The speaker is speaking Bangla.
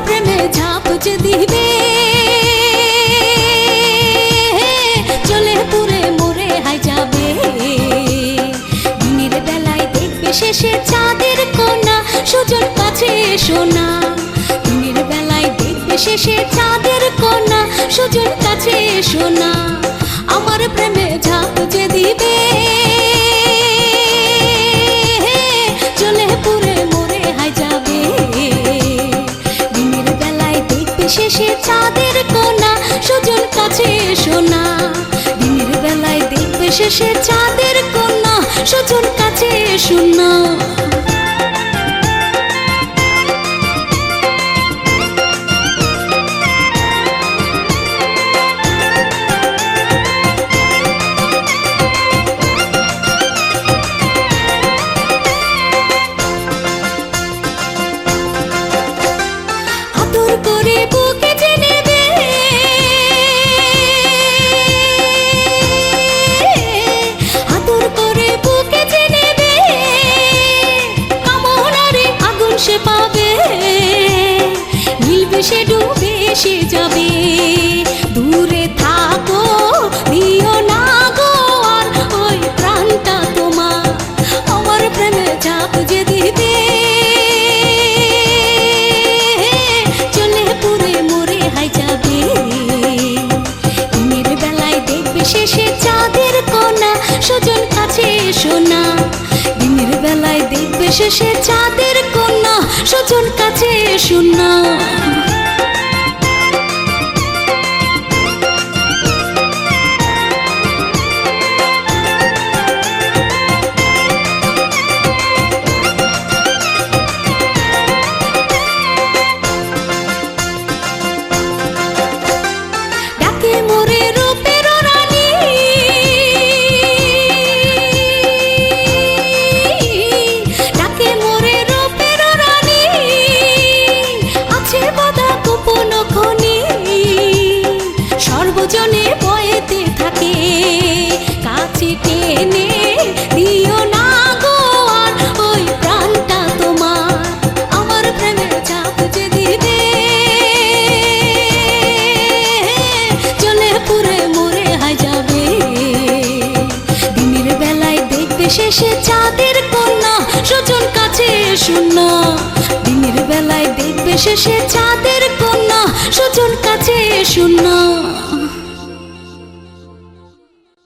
প্রেমে ঝাঁপ যে দিবে চলে পুরে মরে হাই যাবে। দিনের বেলায় দেখবে শেষে চাঁদের কোনা, সুজন কাছে এসো না। দিনের বেলায় দেখবে শেষে চাঁদের কোনা, সুজন কাছে এসো না। আমার প্রেমে ঝাঁপ যে দিবে চলে পুরে মরে হাই যাবে। শেষে চাঁদের কোনা, সুজন কাছে এসো না। দিনের বেলায় দেখবে শেষে চাঁদের কোনা, সুজন কাছে এসো না। সে ডুবে সে যাবে, দূরে থাকো দিও না গো আর ওই প্রাণটা তোমার। আমার প্রেমে ঝাঁপ যে দিবে চলে পুরে মরে হাই যাবে। দিনের বেলায় দেখবে শেষে চাঁদের কোনা, সুজন কাছে এসো না। দিনের বেলায় দেখবে শেষে চাঁদের কোনা, সুজন কাছে এসো না। সর্বজনে বয়েতে থাকে কাছে টেনে দিও না গো আর ওই প্রাণটা তোমার। আমার প্রেমে ঝাঁপ যে দিবে চলে পুরে মরে হাই যাবে। দিনের বেলায় দেখবে শেষে চাঁদের কোনা, সুজন কাছে এসো না। দিনের বেলায় দেখবে শেষে চাঁদের কোনা, সুজন কাছে এসো না।